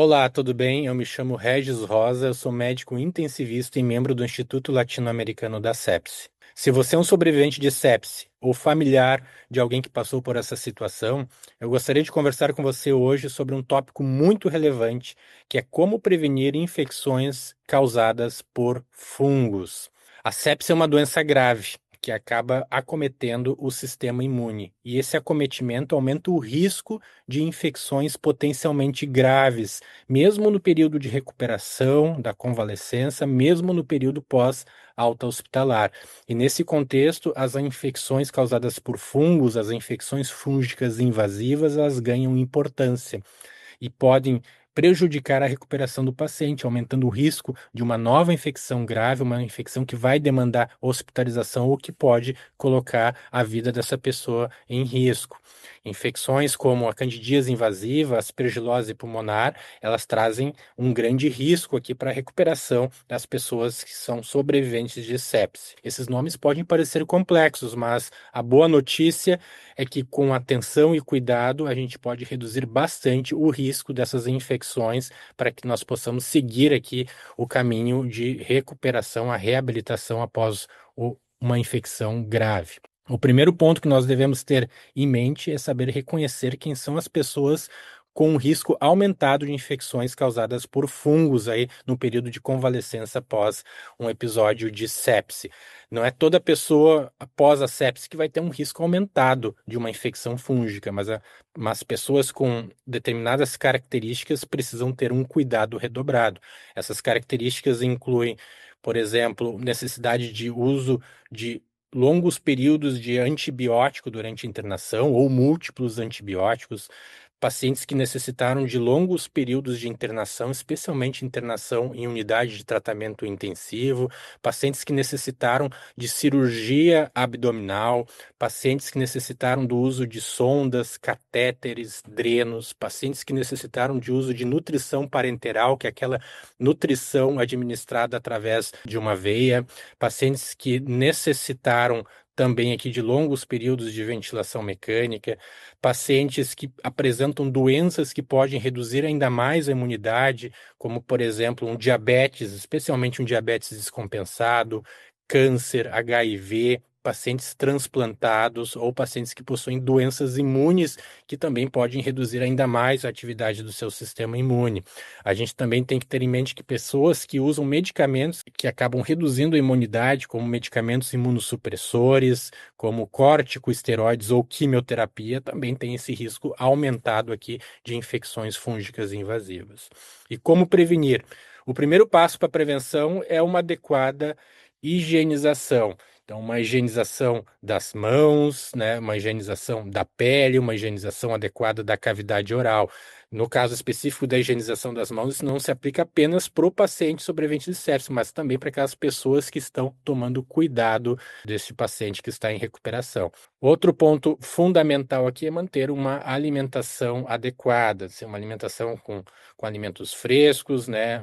Olá, tudo bem? Eu me chamo Regis Rosa, eu sou médico intensivista e membro do Instituto Latino-Americano da Sepsi. Se você é um sobrevivente de sepse ou familiar de alguém que passou por essa situação, eu gostaria de conversar com você hoje sobre um tópico muito relevante, que é como prevenir infecções causadas por fungos. A sepse é uma doença grave que acaba acometendo o sistema imune, e esse acometimento aumenta o risco de infecções potencialmente graves, mesmo no período de recuperação da convalescença, mesmo no período pós-alta hospitalar. E nesse contexto, as infecções causadas por fungos, as infecções fúngicas invasivas, elas ganham importância e podem prejudicar a recuperação do paciente, aumentando o risco de uma nova infecção grave, uma infecção que vai demandar hospitalização ou que pode colocar a vida dessa pessoa em risco. Infecções como a candidíase invasiva, a aspergilose pulmonar, elas trazem um grande risco aqui para a recuperação das pessoas que são sobreviventes de sepse. Esses nomes podem parecer complexos, mas a boa notícia é que com atenção e cuidado a gente pode reduzir bastante o risco dessas infecções para que nós possamos seguir aqui o caminho de recuperação, a reabilitação após uma infecção grave. O primeiro ponto que nós devemos ter em mente é saber reconhecer quem são as pessoas com um risco aumentado de infecções causadas por fungos aí no período de convalescença após um episódio de sepse. Não é toda pessoa após a sepse que vai ter um risco aumentado de uma infecção fúngica, mas pessoas com determinadas características precisam ter um cuidado redobrado. Essas características incluem, por exemplo, necessidade de uso de longos períodos de antibiótico durante a internação ou múltiplos antibióticos, pacientes que necessitaram de longos períodos de internação, especialmente internação em unidade de tratamento intensivo, pacientes que necessitaram de cirurgia abdominal, pacientes que necessitaram do uso de sondas, catéteres, drenos, pacientes que necessitaram de uso de nutrição parenteral, que é aquela nutrição administrada através de uma veia, pacientes que necessitaram também aqui de longos períodos de ventilação mecânica, pacientes que apresentam doenças que podem reduzir ainda mais a imunidade, como, por exemplo, um diabetes, especialmente um diabetes descompensado, câncer, HIV, pacientes transplantados ou pacientes que possuem doenças imunes que também podem reduzir ainda mais a atividade do seu sistema imune. A gente também tem que ter em mente que pessoas que usam medicamentos que acabam reduzindo a imunidade, como medicamentos imunossupressores, como corticosteroides ou quimioterapia, também têm esse risco aumentado aqui de infecções fúngicas invasivas. E como prevenir? O primeiro passo para a prevenção é uma adequada higienização. Então, uma higienização das mãos, né, uma higienização da pele, uma higienização adequada da cavidade oral. No caso específico da higienização das mãos, isso não se aplica apenas para o paciente sobrevivente de sepsis, mas também para aquelas pessoas que estão tomando cuidado desse paciente que está em recuperação. Outro ponto fundamental aqui é manter uma alimentação adequada, ser uma alimentação com alimentos frescos, né?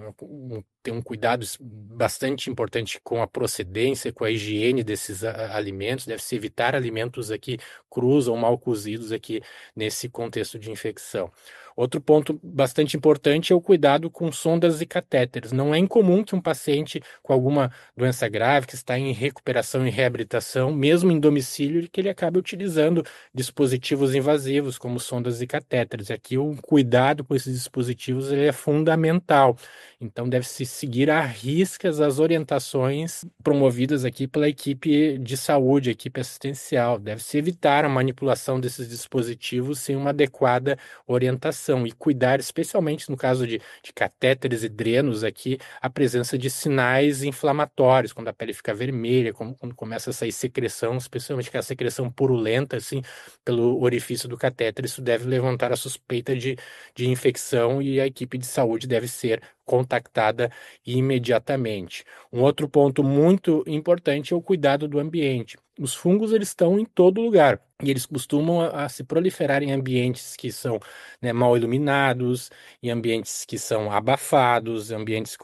Ter um cuidado bastante importante com a procedência, com a higiene desses alimentos. Deve-se evitar alimentos aqui crus ou mal cozidos aqui nesse contexto de infecção. Outro ponto bastante importante é o cuidado com sondas e catéteres. Não é incomum que um paciente com alguma doença grave, que está em recuperação e reabilitação, mesmo em domicílio, que ele acabe utilizando dispositivos invasivos, como sondas e catéteres. Aqui o cuidado com esses dispositivos ele é fundamental. Então deve-se seguir à riscas as orientações promovidas aqui pela equipe de saúde, equipe assistencial. Deve-se evitar a manipulação desses dispositivos sem uma adequada orientação e cuidar, especialmente no caso de catéteres e drenos aqui, a presença de sinais inflamatórios, quando a pele fica vermelha, quando começa a sair secreção, especialmente aquela secreção purulenta, assim, pelo orifício do catéter, isso deve levantar a suspeita de infecção e a equipe de saúde deve ser contactada imediatamente. Um outro ponto muito importante é o cuidado do ambiente. Os fungos eles estão em todo lugar e eles costumam a se proliferar em ambientes que são, né, mal iluminados, em ambientes que são abafados, ambientes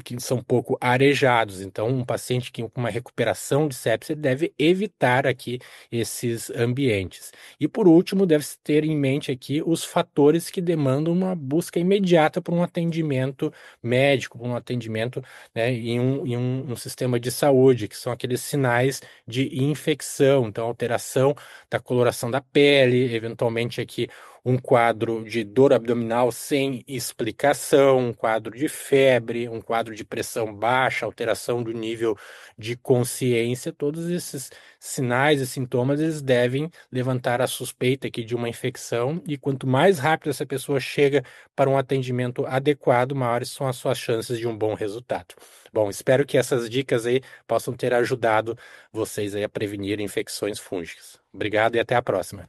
que são pouco arejados. Então, um paciente que com uma recuperação de sepsis ele deve evitar aqui esses ambientes. E por último, deve-se ter em mente aqui os fatores que demandam uma busca imediata por um atendimento médico, por um atendimento, né, em um sistema de saúde, que são aqueles sinais de infecção, então alteração da coloração da pele, eventualmente aqui um quadro de dor abdominal sem explicação, um quadro de febre, um quadro de pressão baixa, alteração do nível de consciência, todos esses sinais e sintomas eles devem levantar a suspeita aqui de uma infecção e quanto mais rápido essa pessoa chega para um atendimento adequado, maiores são as suas chances de um bom resultado. Bom, espero que essas dicas aí possam ter ajudado vocês aí a prevenir infecções fúngicas. Obrigado e até a próxima.